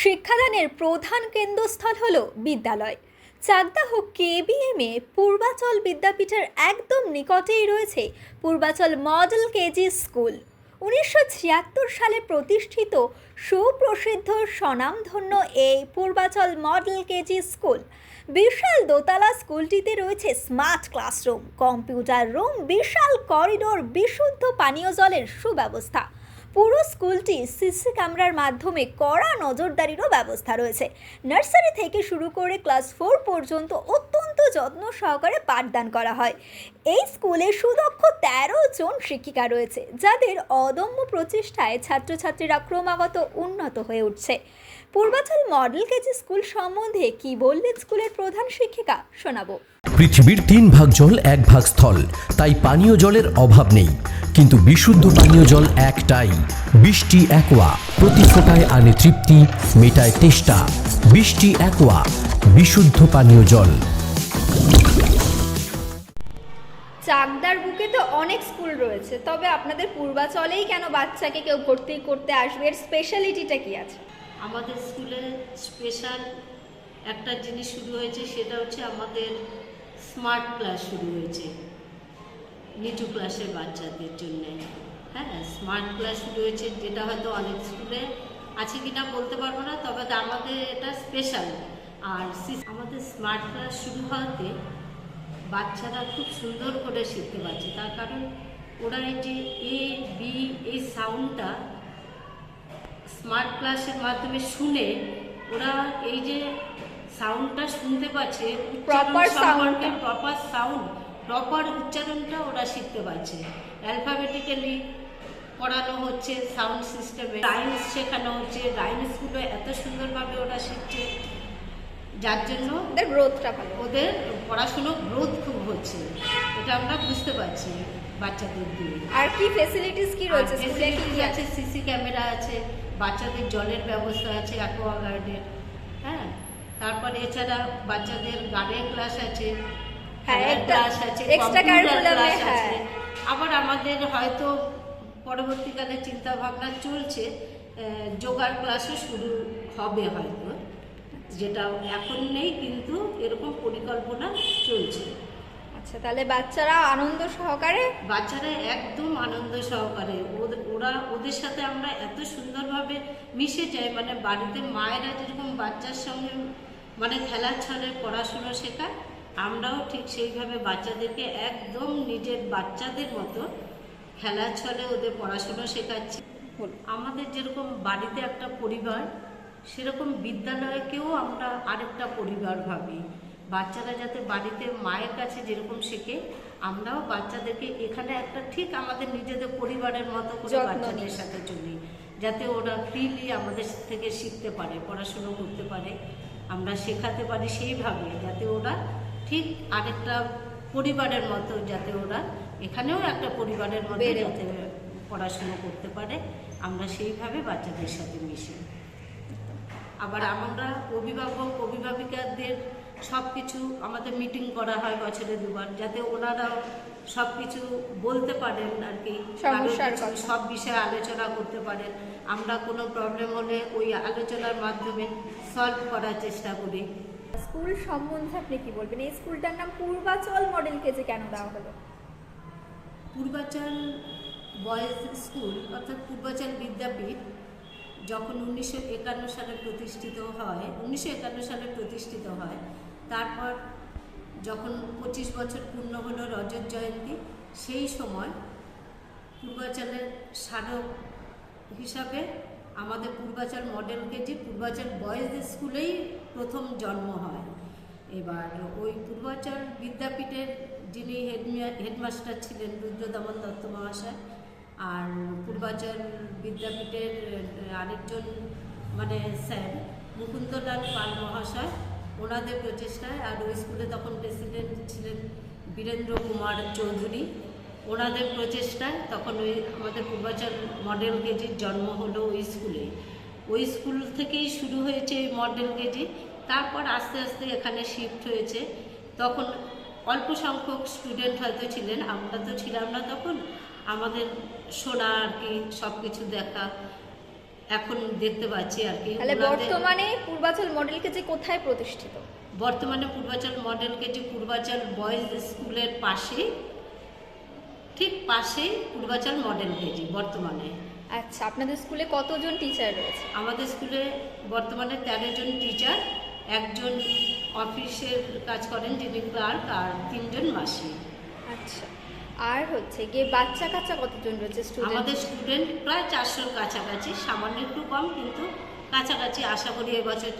শিক্ষাদানের প্রধান কেন্দ্রস্থল হল বিদ্যালয়। চাকদাহ কেবিএমে পূর্বাচল বিদ্যাপীঠের একদম নিকটেই রয়েছে পূর্বাচল মডেল কেজি স্কুল। 1976 সালে প্রতিষ্ঠিত সুপ্রসিদ্ধ স্বনামধন্য এই পূর্বাচল মডেল কেজি স্কুল। বিশাল দোতলা স্কুলটিতে রয়েছে স্মার্ট ক্লাসরুম, কম্পিউটার রুম, বিশাল করিডোর, বিশুদ্ধ পানীয় জলের সুব্যবস্থা। পুরো স্কুলটি সিসি ক্যামেরার মাধ্যমে কড়া নজরদারিরও ব্যবস্থা রয়েছে। নার্সারি থেকে শুরু করে ক্লাস 4 পর্যন্ত অত্যন্ত যত্ন সহকারে পাঠদান করা হয়। এই স্কুলে সুদক্ষ 13 জন শিক্ষিকা রয়েছে, যাদের অদম্য প্রচেষ্টায় ছাত্রছাত্রীরা ক্রমাগত উন্নত হয়ে উঠছে। পূর্বাচল মডেল কেজি স্কুল সম্বন্ধে কি বললেন স্কুলের প্রধান শিক্ষিকা, শোনাবো। পৃথিবীর 3 ভাগ জল 1 ভাগ স্থল, তাই পানীয় জলের অভাব নেই। কিন্তু বিশুদ্ধ পানীয় জল একটাই, বৃষ্টি অ্যাকোয়া। প্রতি ফোঁটায় আনে তৃপ্তি, মেটায় তেষ্টা। বৃষ্টি অ্যাকোয়া, বিশুদ্ধ পানীয় জল। চাকদার বুকে তো অনেক স্কুল রয়েছে, তবে আপনাদের পূর্বাচলেই কেন বাচ্চাকে কেউ ভর্তি করতে আসবে? এর স্পেশালিটিটা কি আছে? আমাদের স্কুলে স্পেশাল একটা জিনিস শুরু হয়েছে, সেটা হচ্ছে আমাদের স্মার্ট ক্লাস শুরু হয়েছে নিচু ক্লাসের বাচ্চাদের জন্য। হ্যাঁ, স্মার্ট ক্লাস শুরু হয়েছে, যেটা হয়তো অনেক স্কুলে আছে কিনা বলতে পারবো না, তবে আমাদের এটা স্পেশাল। আর আমাদের স্মার্ট ক্লাস শুরু হওয়াতে বাচ্চারা খুব সুন্দর করে শিখতে পারছে, তার কারণ ওরা এই যে এ বি এই সাউন্ডটা স্মার্ট ক্লাসের মাধ্যমে শুনে ওরা এই যে সাউন্ডটা শুনতে পাচ্ছে, প্রপার সাউন্ড, প্রপার উচ্চারণটা ওরা শিখতে পারছে। অ্যালফাবেটিক্যালি পড়ানো হচ্ছে, সাউন্ড সিস্টেমে রাইমস শেখানো হচ্ছে, রাইমসগুলো এত সুন্দরভাবে ওরা শিখছে, যার জন্য ওদের গ্রোথটা ভালো, ওদের পড়াশুনো গ্রোথ খুব হচ্ছে। এটা আমরা বুঝতে পারছি বাচ্চাদের দিয়ে। আর কি ফ্যাসিলিটিস কি রয়েছে স্কুলে? কি আছে? সিসি ক্যামেরা আছে, বাচ্চাদের জলের ব্যবস্থা আছে, অ্যাকোয়াগার্ডের। হ্যাঁ, তারপরে এছাড়া বাচ্চাদের গানের ক্লাস আছে, ক্লাস আছে, এক্সট্রা কারিকুলাম ক্লাস আছে। হ্যাঁ। আবার আমাদের হয়তো পরবর্তীকালে চিন্তা ভাবনা চলছে যোগার ক্লাসও শুরু হবে হয়তো, যেটা এখন নেই, কিন্তু এরকম পরিকল্পনা চলছে। আচ্ছা, তাহলে বাচ্চারা আনন্দ সহকারে, বাচ্চারা একদম আনন্দ সহকারে ওরা ওদের সাথে আমরা এত সুন্দরভাবে মিশে যাই, মানে বাড়িতে মায়েরা যেরকম বাচ্চার সঙ্গে মানে খেলার ছলে পড়াশুনো শেখায়, আমরাও ঠিক সেইভাবে বাচ্চাদেরকে একদম নিজের বাচ্চাদের মতো খেলার ছলে ওদের পড়াশুনো শেখাচ্ছি। আমাদের যেরকম বাড়িতে একটা পরিবার, সেরকম বিদ্যালয়কেও আমরা আরেকটা পরিবার ভাবি। বাচ্চারা যাতে বাড়িতে মায়ের কাছে যেরকম শেখে, আমরাও বাচ্চাদেরকে এখানে একটা ঠিক আমাদের নিজেদের পরিবারের মতো করে বাচ্চাদের সাথে চলি, যাতে ওরা ফ্রিলি আমাদের থেকে শিখতে পারে, পড়াশুনো করতে পারে, আমরা শেখাতে পারি সেইভাবে, যাতে ওরা ঠিক আরেকটা পরিবারের মতো, যাতে ওরা এখানেও একটা পরিবারের মতো যাতে পড়াশুনো করতে পারে, আমরা সেইভাবে বাচ্চাদের সাথে মিশি। আবার আমরা অভিভাবিকাদের সব কিছু আমাদের মিটিং করা হয় বছরে 2 বার, যাতে ওনারা সব কিছু বলতে পারেন আর কি, সব বিষয়ে আলোচনা করতে পারেন। আমরা কোনো প্রবলেম হলে ওই আলোচনার মাধ্যমে সলভ করার চেষ্টা করি। স্কুল সম্বন্ধে আপনি কি বলবেন? এই স্কুলটার নাম পূর্বাচল মডেল কেজি কেন দেওয়া হলো? পূর্বাচল বয়েজ স্কুল অর্থাৎ পূর্বাচল বিদ্যাপীঠ যখন 1951 সালে প্রতিষ্ঠিত হয়, তারপর যখন 25 বছর পূর্ণ হলো রজত জয়ন্তী, সেই সময় পূর্বাচলের স্মারক হিসাবে আমাদের Purbachal model KG Purbachal boys স্কুলেই প্রথম জন্ম হয়। এবার ওই পূর্বাচল বিদ্যাপীঠের যিনি হেডমাস্টার ছিলেন রুদ্রদমন দত্ত মহাশয়, আর পূর্বাচল বিদ্যাপীঠের আরেকজন মানে স্যার মুকুন্দলাল পাল মহাশয়, ওনাদের প্রচেষ্টায়, আর ওই স্কুলে তখন প্রেসিডেন্ট ছিলেন বীরেন্দ্র কুমার চৌধুরী, ওনাদের প্রচেষ্টায় তখন ওই আমাদের পূর্বাচল মডেল কেজির জন্ম হলো ওই স্কুলে। ওই স্কুল থেকেই শুরু হয়েছে এই মডেল কেজি। তারপর আস্তে আস্তে এখানে শিফট হয়েছে। তখন অল্প সংখ্যক স্টুডেন্ট হয়তো ছিলেন, আমরা তো ছিলাম না তখন, আমাদের শোনা আর কি, সব কিছু দেখা, এখন দেখতে পাচ্ছি আর কি। তাহলে ওনাদের- বর্তমানে পূর্বাচল মডেল কেজি কোথায় প্রতিষ্ঠিত? বর্তমানে Purbachal model KG Purbachal boys স্কুলের পাশে, ঠিক পাশেই পূর্বাচল মডেল কেজি বর্তমানে। আচ্ছা, আপনাদের স্কুলে কতজন টিচার রয়েছে? আমাদের স্কুলে বর্তমানে 13 জন টিচার, একজন অফিসের কাজ করেন যিনি ক্লার্ক, আর 3 জন মাসি। আচ্ছা, আর হচ্ছে গিয়ে বাচ্চা কাচ্চা কতজন রয়েছে স্টুডেন্ট? আমাদের স্টুডেন্ট প্রায় 400 কাছাকাছি, সামান্য একটু কম কিন্তু কাছাকাছি। আশা করি এবছর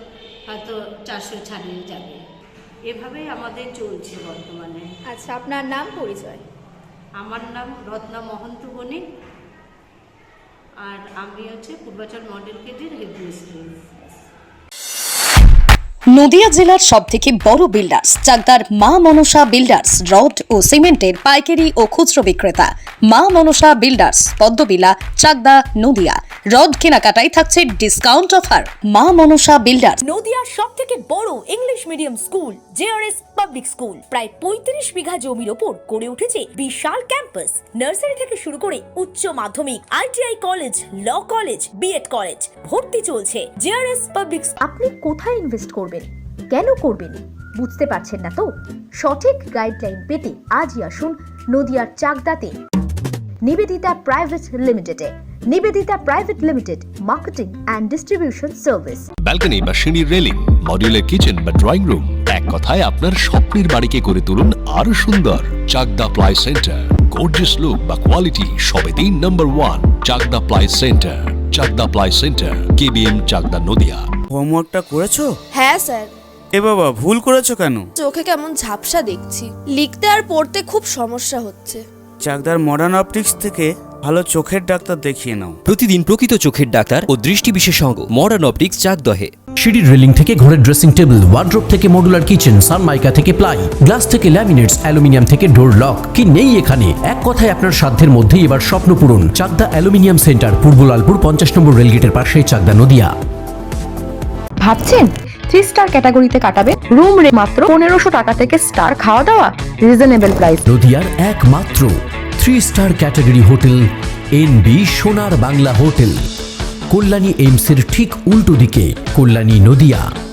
হয়তো 400 ছাড়িয়ে যাবে। এভাবেই আমাদের চলছে বর্তমানে। আচ্ছা, আপনার নাম পরিচয়? আমার নাম রত্না মহন্ত বণিক, আর আমি হচ্ছে পূর্বাচল মডেল কেজির হেডমিস্ট্রেস। নদিয়া জেলার সবথেকে বড় বিল্ডার্স চাকদার মা মনসা বিল্ডার্স রড ও সিমেন্টের পাইকারি ও খুচরো বিক্রেতা। মা মনসা বিল্ডার্স, পদ্মবিলা, চাকদা, নদিয়া। রড কেনাকাটায় থাকছে ডিসকাউন্ট অফার। মা মনসা বিল্ডার্স। নদিয়ার সব থেকে বড় English medium school JRS public school প্রায় 35 বিঘা জমির ওপর গড়ে উঠেছে বিশাল ক্যাম্পাস। নার্সারি থেকে শুরু করে উচ্চ মাধ্যমিক, ITI college, law college, BEd college ভর্তি চলছে জেআরএস পাবলিক। আপনি কোথায় ইনভেস্ট করবেন, কেন করবেন বুঝতে পারছেন না তো? সঠিক গাইডলাইন পেতে আজই আসুন নদিয়ার চাকদাতে নিবেদিতা প্রাইভেট লিমিটেডে। Nivedita private limited, marketing and distribution service. Balcony বা সিঁড়ির রেলিং, মডিউলার কিচেন বা ড্রয়িং রুম, এক কথায় আপনার স্বপ্নের বাড়িকে করে তুলুন আরো সুন্দর। Chakdah ply centre, gorgeous look বা কোয়ালিটি সবেতেই number 1। Chakdah ply centre, Chakdah ply centre, KBM, Chakdah, Nadia. হোমওয়ার্কটা করেছো? হ্যাঁ স্যার। এ বাবা, ভুল করেছো কেন? চোখে কেমন ঝাপসা দেখছি, লিখতে আর পড়তে খুব সমস্যা হচ্ছে। চাকদার মডার্ন অপটিক্স থেকে ভালো চোখের ডাক্তার দেখিয়ে নাও। প্রতিদিন প্রকৃত চোখের ডাক্তার ও দৃষ্টি বিশেষজ্ঞ মডার্ন অপটিক্স চাকদহে। সিঁড়ির রেলিং থেকে ঘরের ড্রেসিং টেবিল, ওয়ার্ড্রোব থেকে মডুলার কিচেন, সানমাইকা থেকে প্লাই, গ্লাস থেকে ল্যামিনেটস, অ্যালুমিনিয়াম থেকে ডোর লক, কি নেই এখানে? এক কথায় আপনার সাধ্যের মধ্যেই এবার স্বপ্ন পূরণ। চাকদা অ্যালুমিনিয়াম সেন্টার, পূর্ব লালপুর 50 নম্বর রেলগেটের পাশে, চাকদা, নদিয়া। ভাবছেন 3 স্টার ক্যাটাগরিতে কাটাবে? রুম রে মাত্র 1500 টাকা থেকে স্টার, খাওয়া দাওয়া রিজনেবল প্রাইস। নদিয়ার একমাত্র 3 স্টার ক্যাটাগরি হোটেল এনবি সোনার বাংলা হোটেল, কল্যাণী এইমসের ঠিক উল্টো দিকে, কল্যাণী, নদিয়া।